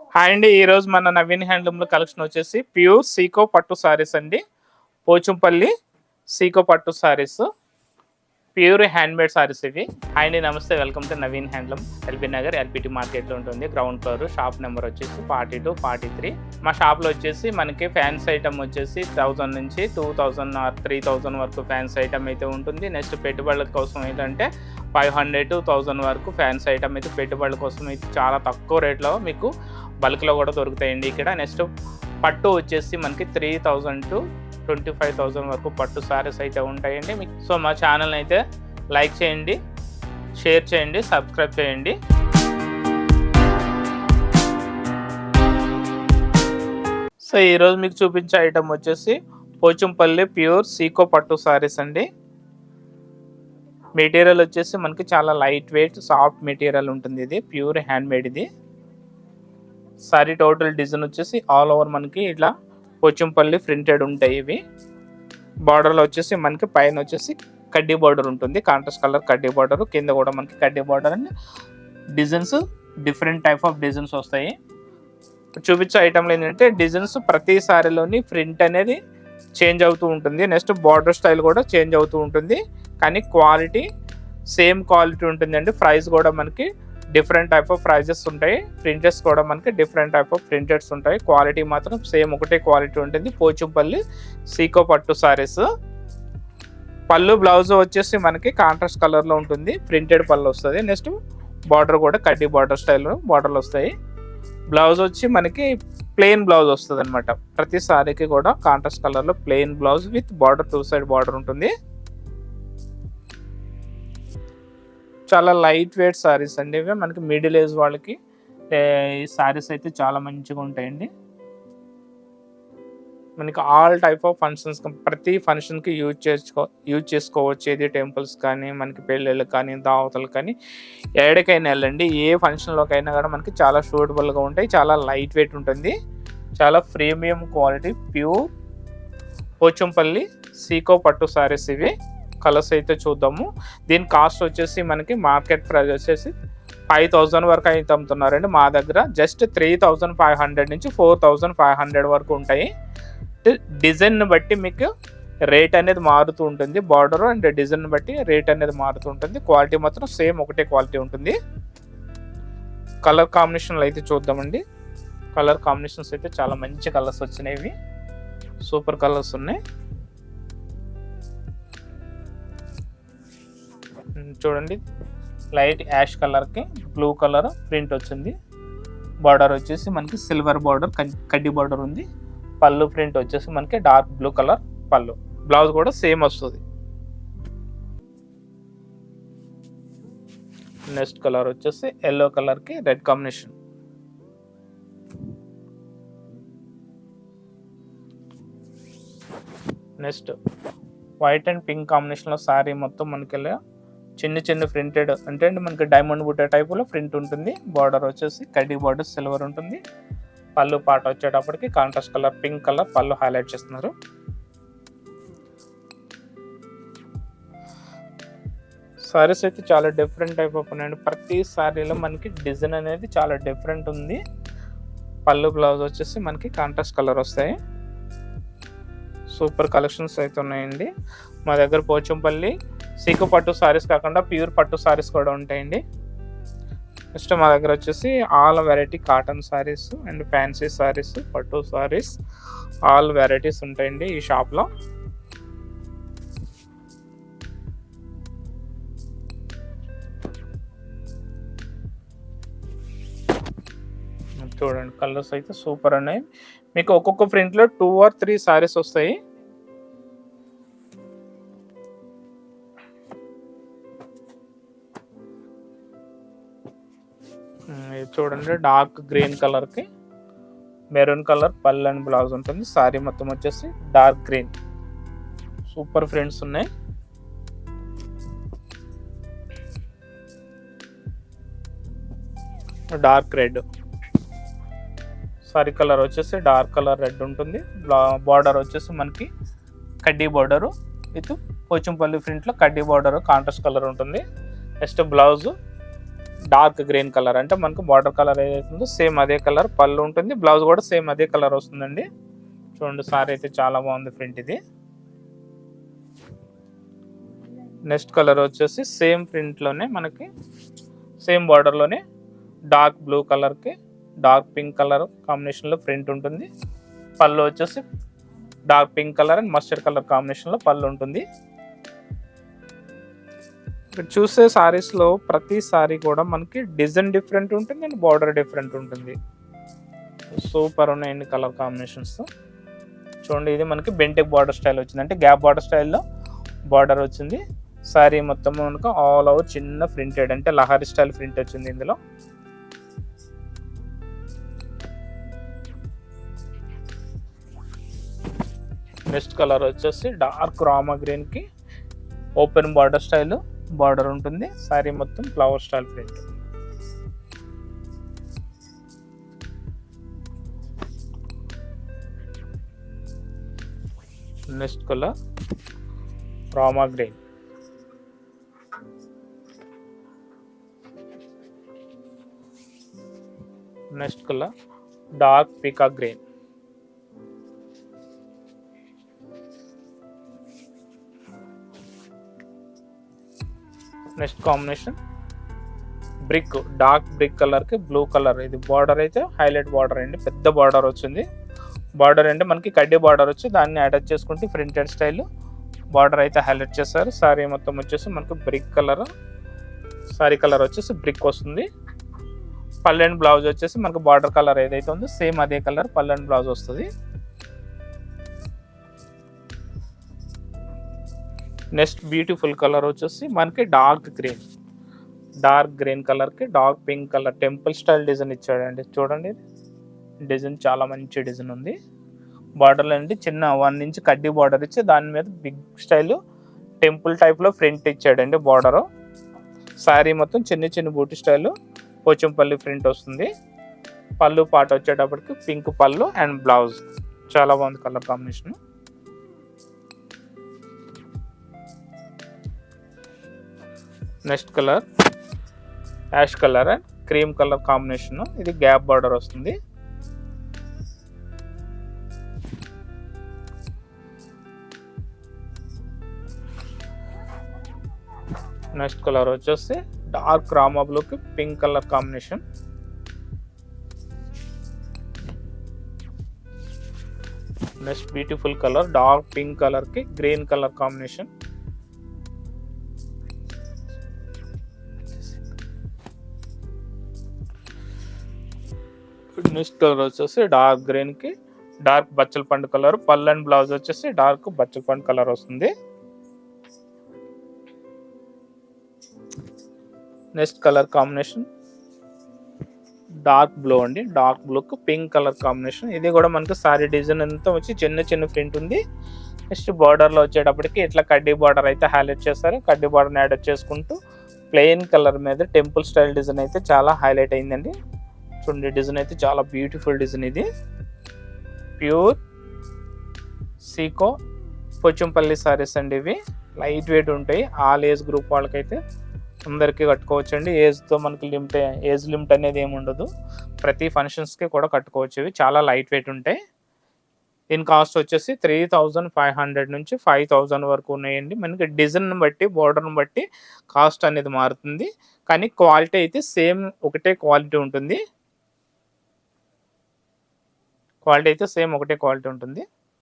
Hi అండి. ఈరోజు మన నవీన్ హ్యాండ్లూమ్‌లో కలెక్షన్ వచ్చేసి ప్యూర్ సీకో పట్టు సారీస్ అండి. పోచంపల్లి సీకో పట్టు సారీస్. ప్యూర్ హ్యాండ్‌మేడ్ సారీస్ ఇవి. హాయ్ అండి. నమస్తే. Welcome to Naveen handloom. LB Nagar LPT మార్కెట్‌లో ఉంటుంది. Ground floor. షాప్ నెంబర్ వచ్చేసి 42, 43. మా షాప్‌లో వచ్చేసి మనకి ఫ్యాన్స్ ఐటమ్ వచ్చేసి 1000 నుంచి 2000 ఆర్ 3000 వరకు ఫ్యాన్స్ ఐటమ్ అయితే ఉంటుంది. నెక్స్ట్ పెట్టుబడుల కోసం ఏంటంటే 500 to 1000 వరకు ఫ్యాన్స్ ఐటమ్ అయితే పెట్టుబడుల కోసం అయితే చాలా తక్కువ రేట్లో మీకు బల్క్లో కూడా దొరుకుతాయండి ఇక్కడ. నెక్స్ట్ పట్టు వచ్చేసి మనకి 3000 to 25,000 వరకు పట్టు సారీస్ అయితే ఉంటాయండి మీకు. సో మా ఛానల్ని అయితే లైక్ చేయండి, షేర్ చేయండి, సబ్స్క్రైబ్ చేయండి. సో ఈరోజు మీకు చూపించే ఐటమ్ వచ్చేసి పోచంపల్లి ప్యూర్ సీకో పట్టు సారీస్ అండి. మెటీరియల్ వచ్చేసి మనకి చాలా లైట్ వెయిట్ సాఫ్ట్ మెటీరియల్ ఉంటుంది. ఇది ప్యూర్ హ్యాండ్మేడ్. ఇది సారీ టోటల్ డిజైన్ వచ్చేసి ఆల్ ఓవర్ మనకి ఇట్లా పోచంపల్లి ప్రింటెడ్ ఉంటాయి. ఇవి బార్డర్లో వచ్చేసి మనకి పైన వచ్చేసి కడ్డీ బార్డర్ ఉంటుంది, కాంట్రాస్ట్ కలర్ కడ్డీ బార్డర్, కింద కూడా మనకి కడ్డీ border and designs different type of designs వస్తాయి. చూపించే ఐటమ్లో ఏంటంటే డిజైన్స్ ప్రతి సారీలోని ప్రింట్ అనేది చేంజ్ అవుతూ ఉంటుంది. నెక్స్ట్ బార్డర్ స్టైల్ కూడా చేంజ్ అవుతూ ఉంటుంది, కానీ క్వాలిటీ సేమ్ క్వాలిటీ ఉంటుందండి. ప్రైస్ కూడా మనకి డిఫరెంట్ టైప్ ఆఫ్ ప్రైజెస్ ఉంటాయి. ప్రింటెడ్స్ కూడా మనకి డిఫరెంట్ టైప్ ఆఫ్ ప్రింటెడ్స్ ఉంటాయి. క్వాలిటీ మాత్రం సేమ్ ఒకటే క్వాలిటీ ఉంటుంది. పోచంపల్లి సీకో పట్టు సారీస్. పళ్ళు బ్లౌజ్ వచ్చేసి మనకి కాంట్రాస్ట్ కలర్లో ఉంటుంది, ప్రింటెడ్ పళ్ళు వస్తుంది. నెక్స్ట్ బార్డర్ కూడా కడ్డీ బార్డర్ స్టైల్లో బార్డర్లు వస్తాయి. బ్లౌజ్ వచ్చి మనకి ప్లెయిన్ బ్లౌజ్ వస్తుంది అనమాట. ప్రతి సారీకి కూడా కాంట్రాస్ట్ కలర్లో plain blouse with border 2 side border ఉంటుంది. చాలా లైట్ వెయిట్ సారీస్ అండి ఇవి. మనకి మిడిల్ ఏజ్ వాళ్ళకి ఈ సారీస్ అయితే చాలా మంచిగా ఉంటాయండి. మనకి ఆల్ టైప్ ఆఫ్ ఫంక్షన్స్, ప్రతి ఫంక్షన్కి యూజ్ చేసుకోవచ్చు. ఏది టెంపుల్స్ కానీ మనకి పెళ్ళిళ్ళకి కానీ దావతలు కానీ ఎక్కడికైనా వెళ్ళండి, ఏ ఫంక్షన్లోకైనా కూడా మనకి చాలా సూటబుల్గా ఉంటాయి. చాలా లైట్ వెయిట్ ఉంటుంది. చాలా premium quality pure Pochampally Seeko పట్టు సారీస్ ఇవి. కలర్స్ అయితే చూద్దాము. దీని కాస్ట్ వచ్చేసి మనకి మార్కెట్ ప్రైస్ వచ్చేసి 5000 వరకు అయితే అమ్ముతున్నారండి. మా దగ్గర జస్ట్ 3500 నుంచి 4500 వరకు ఉంటాయి. డిజైన్ బట్టి మీకు రేట్ అనేది మారుతూ ఉంటుంది. బార్డర్ అండ్ డిజైన్ బట్టి రేట్ అనేది మారుతూ ఉంటుంది. క్వాలిటీ మాత్రం సేమ్ ఒకటే క్వాలిటీ ఉంటుంది. కలర్ కాంబినేషన్లు అయితే చూద్దామండి. కలర్ కాంబినేషన్స్ అయితే చాలా మంచి కలర్స్ వచ్చినాయి. సూపర్ కలర్స్ ఉన్నాయి. చూడండి, లైట్ యాష్ కలర్కి బ్లూ కలర్ ప్రింట్ వచ్చింది. బార్డర్ వచ్చేసి మనకి సిల్వర్ బార్డర్ కడ్డీ బార్డర్ ఉంది. పళ్ళు ప్రింట్ వచ్చేసి మనకి డార్క్ బ్లూ కలర్ పళ్ళు. బ్లౌజ్ కూడా సేమ్ వస్తుంది. నెక్స్ట్ కలర్ వచ్చేసి ఎల్లో కలర్కి red combination. Next white and pink కాంబినేషన్లో శారీ మొత్తం మనకి చిన్న చిన్న ప్రింటెడ్ అంటే మనకి డైమండ్ బుట్ట టైపులో ప్రింట్ ఉంటుంది. బార్డర్ వచ్చేసి కడ్డీ బార్డర్ సిల్వర్ ఉంటుంది. పళ్ళు పాట వచ్చేటప్పటికి కాంట్రాస్ట్ కలర్ పింక్ కలర్ పళ్ళు హైలైట్ చేస్తున్నారు. సారీస్ అయితే చాలా డిఫరెంట్ టైప్ ఆఫ్ ఉన్నాయండి. ప్రతి సారీలో మనకి డిజైన్ అనేది చాలా డిఫరెంట్ ఉంది. పళ్ళు బ్లౌజ్ వచ్చేసి మనకి కాంట్రాస్ట్ కలర్ వస్తాయి. సూపర్ కలెక్షన్స్ అయితే ఉన్నాయండి మా దగ్గర. పోచంపల్లి సీకో పట్టు సారీస్ కాకుండా ప్యూర్ పట్టు సారీస్ కూడా ఉంటాయండి. నెక్స్ట్ మా దగ్గర వచ్చేసి all variety cotton saris and fancy saris, పట్టు సారీస్ ఆల్ వెరైటీస్ ఉంటాయండి ఈ షాప్లో. చూడండి, కలర్స్ అయితే సూపర్ ఉన్నాయి. మీకు ఒక్కొక్క ప్రింట్లో 2 or 3 సారీస్ వస్తాయి. చూడండి, డార్క్ గ్రీన్ కలర్కి మెరూన్ కలర్ పళ్ళు అండ్ బ్లౌజ్ ఉంటుంది. సారీ మొత్తం వచ్చేసి డార్క్ గ్రీన్. సూపర్ ప్రింట్స్ ఉన్నాయి. డార్క్ రెడ్ సారీ కలర్ వచ్చేసి డార్క్ కలర్ రెడ్ ఉంటుంది. బార్డర్ వచ్చేసి మనకి కడ్డీ బార్డరు విత్ పోచంపల్లి ప్రింట్లో కడ్డీ బార్డర్ కాంట్రాస్ట్ కలర్ ఉంటుంది. Next blouse dark green colour, అంటే మనకు బార్డర్ కలర్ ఏదైతుందో సేమ్ అదే కలర్ పళ్ళు ఉంటుంది, బ్లౌజ్ కూడా సేమ్ అదే కలర్ వస్తుందండి. చూడండి సారీ అయితే చాలా బాగుంది ప్రింట్ ఇది. నెక్స్ట్ కలర్ వచ్చేసి సేమ్ ప్రింట్లోనే మనకి సేమ్ బార్డర్లోనే డార్క్ బ్లూ కలర్కి డార్క్ పింక్ కలర్ కాంబినేషన్లో ప్రింట్ ఉంటుంది. పళ్ళు వచ్చేసి dark pink colour and mustard colour కాంబినేషన్లో పళ్ళు ఉంటుంది. ఇక్కడ చూసే సారీస్లో ప్రతి సారీ కూడా మనకి డిజైన్ డిఫరెంట్ ఉంటుంది అండ్ బార్డర్ డిఫరెంట్ ఉంటుంది. సూపర్ ఉన్నాయండి కలర్ కాంబినేషన్స్. చూడండి ఇది మనకి బెంటెక్ బార్డర్ స్టైల్ వచ్చింది, అంటే గ్యాప్ బార్డర్ స్టైల్లో బార్డర్ వచ్చింది. సారీ మొత్తం మనకు ఆల్ ఓవర్ చిన్న ప్రింటెడ్, అంటే లహరి స్టైల్ ప్రింట్ వచ్చింది ఇందులో. నెక్స్ట్ కలర్ వచ్చేసి డార్క్ రామా గ్రీన్ కి ఓపెన్ బార్డర్ స్టైల్ బార్డర్ ఉంటుంది. సారీ మొత్తం flower style print. Next colour Rama green. Next colour dark peacock green. Next combination brick, dark brick colour కి blue colour. ఇది border అయితే highlight border అండి, పెద్ద border వచ్చింది. బార్డర్ అంటే మనకి కడ్డీ బార్డర్ వచ్చి దాన్ని అటాచ్ చేసుకుంటే ప్రింటెడ్ స్టైల్ బార్డర్ అయితే హైలైట్ చేశారు. సారీ మొత్తం వచ్చేసి మనకి బ్రిక్ కలర్, సారీ కలర్ వచ్చేసి బ్రిక్ వస్తుంది. పళ్ళు అండ్ బ్లౌజ్ వచ్చేసి మనకు బార్డర్ కలర్ ఏదైతే ఉందో సేమ్ అదే కలర్ పళ్ళు అండ్ బ్లౌజ్ వస్తుంది. నెక్స్ట్ బ్యూటిఫుల్ కలర్ వచ్చేసి మనకి డార్క్ గ్రీన్ కలర్ కి dark pink colour temple style design ఇచ్చాడండి. చూడండి డిజైన్ చాలా మంచి డిజైన్ ఉంది. బార్డర్లో అండి చిన్న 1 ఇంచ్ కడ్డీ బార్డర్ ఇచ్చి దాని మీద బిగ్ స్టైల్ టెంపుల్ టైప్ లో ప్రింట్ ఇచ్చాడండి బార్డర్. శారీ మొత్తం చిన్న చిన్న బూటీ స్టైల్ పోచంపల్లి ప్రింట్ వస్తుంది. పళ్ళు పాట వచ్చేటప్పటికి పింక్ పళ్ళు అండ్ బ్లౌజ్. చాలా బాగుంది colour combination. Next colour ash colour and cream colour combination. ఇది గ్యాప్ బార్డర్ వస్తుంది. నెక్స్ట్ కలర్ వచ్చేసి డార్క్ రామా బ్లూకి pink colour combination. Next beautiful colour dark pink colour కి green colour combination. Next colour వచ్చేసి dark green కి dark బచ్చల పండు colour. పళ్ళు అండ్ బ్లౌజ్ వచ్చేసి డార్క్ బచ్చల పండు కలర్ వస్తుంది. Next colour combination dark blue అండి, డార్క్ బ్లూకి పింక్ కలర్ కాంబినేషన్. ఇది కూడా మనకి సారీ డిజైన్ అంతా వచ్చి చిన్న చిన్న ప్రింట్ ఉంది. నెక్స్ట్ బార్డర్లో వచ్చేటప్పటికి ఇట్లా కడ్డీ బార్డర్ అయితే హైలైట్ చేస్తారు. కడ్డీ బార్డర్ని యాడ్ చేసుకుంటూ ప్లెయిన్ కలర్ మీద టెంపుల్ స్టైల్ డిజైన్ అయితే చాలా హైలైట్ అయిందండి. చూడండి డిజైన్ అయితే చాలా బ్యూటిఫుల్ డిజైన్. ఇది ప్యూర్ సీకో పోచంపల్లి సారీస్ అండి. ఇవి లైట్ వెయిట్ ఉంటాయి. ఆల్ ఏజ్ గ్రూప్ వాళ్ళకైతే అందరికీ కట్టుకోవచ్చు అండి. మనకి ఏజ్ లిమిట్ అనేది ఏమి ఉండదు. ప్రతి ఫంక్షన్స్కి కూడా కట్టుకోవచ్చు. ఇవి చాలా లైట్ వెయిట్ ఉంటాయి. దీని కాస్ట్ వచ్చేసి 3500 నుంచి 5000 వరకు ఉన్నాయండి. మనకి డిజైన్ బట్టి బార్డర్ని బట్టి కాస్ట్ అనేది మారుతుంది, కానీ క్వాలిటీ అయితే సేమ్ ఒకటే క్వాలిటీ ఉంటుంది.